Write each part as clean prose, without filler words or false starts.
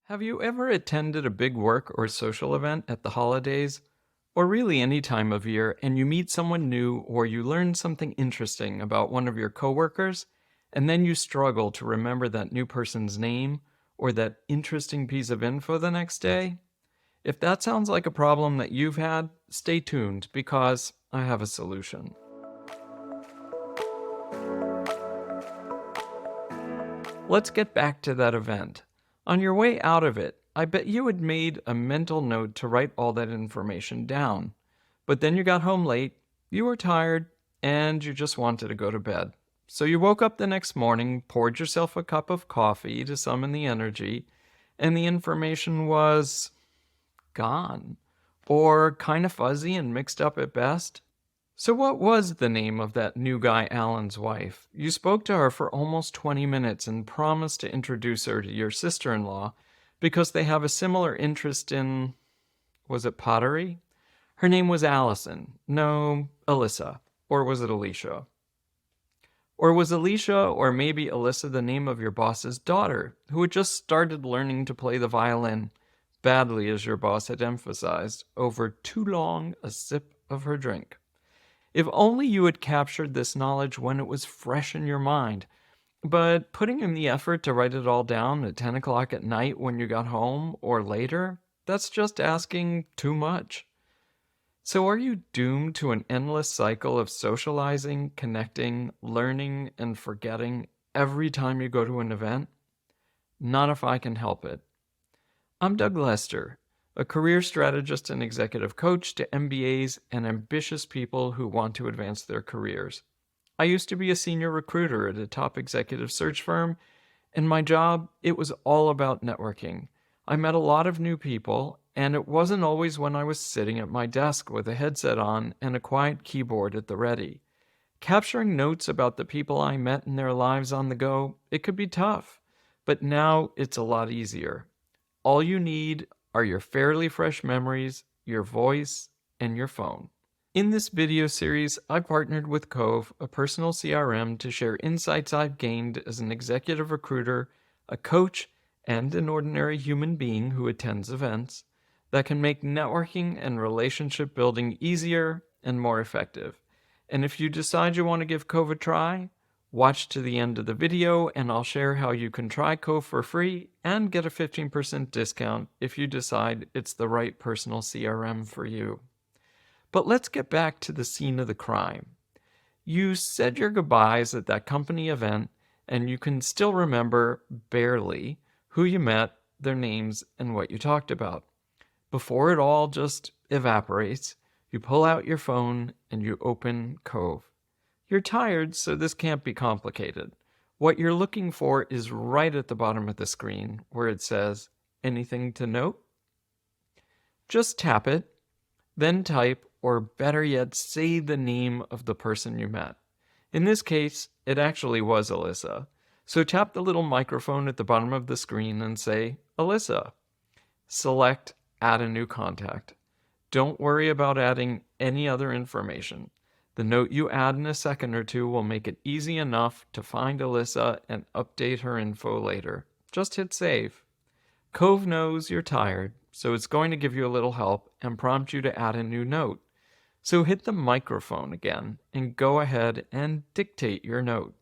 Have you ever attended a big work or social event at the holidays, or really any time of year, and you meet someone new or you learn something interesting about one of your coworkers, and then you struggle to remember that new person's name or that interesting piece of info the next day? If that sounds like a problem that you've had, stay tuned because I have a solution. Let's get back to that event. On your way out of it, I bet you had made a mental note to write all that information down. But then you got home late, you were tired, and you just wanted to go to bed. So you woke up the next morning, poured yourself a cup of coffee to summon the energy, and the information was gone, or kind of fuzzy and mixed up at best. So, what was the name of that new guy, Alan's wife? You spoke to her for almost 20 minutes and promised to introduce her to your sister in law because they have a similar interest in, was it pottery? Her name was Allison. No, Alyssa. Or was it Alicia? Or was Alicia or maybe Alyssa the name of your boss's daughter, who had just started learning to play the violin, badly as your boss had emphasized, over too long a sip of her drink? If only you had captured this knowledge when it was fresh in your mind. But putting in the effort to write it all down at 10 o'clock at night when you got home or later, that's just asking too much. So are you doomed to an endless cycle of socializing, connecting, learning, and forgetting every time you go to an event? Not if I can help it. I'm Doug Lester, a career strategist and executive coach to MBAs and ambitious people who want to advance their careers. I used to be a senior recruiter at a top executive search firm. In my job, it was all about networking. I met a lot of new people, and it wasn't always when I was sitting at my desk with a headset on and a quiet keyboard at the ready. Capturing notes about the people I met in their lives on the go, it could be tough, but now it's a lot easier. All you need are your fairly fresh memories, your voice, and your phone. In this video series, I partnered with Cove, a personal CRM, to share insights I've gained as an executive recruiter, a coach, and an ordinary human being who attends events that can make networking and relationship building easier and more effective. And if you decide you want to give Cove a try, watch to the end of the video and I'll share how you can try Cove for free and get a 15% discount if you decide it's the right personal CRM for you. But let's get back to the scene of the crime. You said your goodbyes at that company event and you can still remember, barely, who you met, their names, and what you talked about. Before it all just evaporates, you pull out your phone and you open Cove. You're tired, so this can't be complicated. What you're looking for is right at the bottom of the screen where it says, "Anything to note?" Just tap it, then type, or better yet, say the name of the person you met. In this case, it actually was Alyssa. So tap the little microphone at the bottom of the screen and say, "Alyssa." Select Add a new contact. Don't worry about adding any other information. The note you add in a second or two will make it easy enough to find Alyssa and update her info later. Just hit save. Cove knows you're tired, so it's going to give you a little help and prompt you to add a new note. So hit the microphone again and go ahead and dictate your note.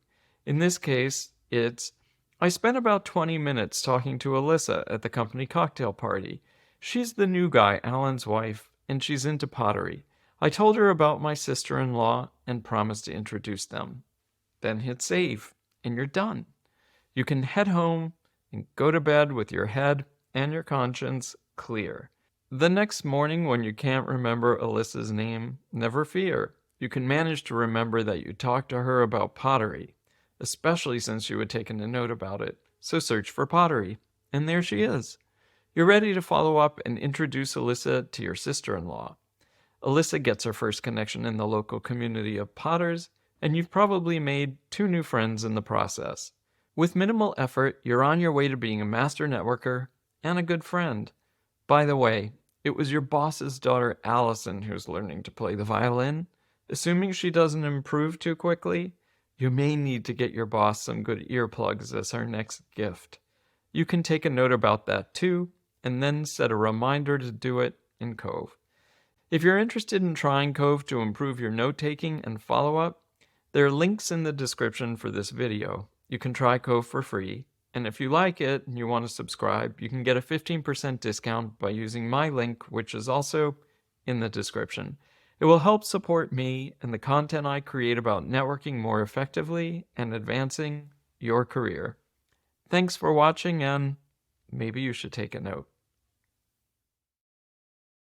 In this case, it's, "I spent about 20 minutes talking to Alyssa at the company cocktail party. She's the new guy, Alan's wife, and she's into pottery. I told her about my sister-in-law and promised to introduce them." Then hit save, and you're done. You can head home and go to bed with your head and your conscience clear. The next morning, when you can't remember Alyssa's name, never fear. You can manage to remember that you talked to her about pottery, especially since you had taken a note about it. So search for pottery, and there she is. You're ready to follow up and introduce Alyssa to your sister-in-law. Alyssa gets her first connection in the local community of potters, and you've probably made 2 new friends in the process. With minimal effort, you're on your way to being a master networker and a good friend. By the way, it was your boss's daughter Allison who's learning to play the violin. Assuming she doesn't improve too quickly, you may need to get your boss some good earplugs as her next gift. You can take a note about that too, and then set a reminder to do it in Cove. If you're interested in trying Cove to improve your note-taking and follow-up, there are links in the description for this video. You can try Cove for free, and if you like it and you want to subscribe, you can get a 15% discount by using my link, which is also in the description. It will help support me and the content I create about networking more effectively and advancing your career. Thanks for watching, and maybe you should take a note.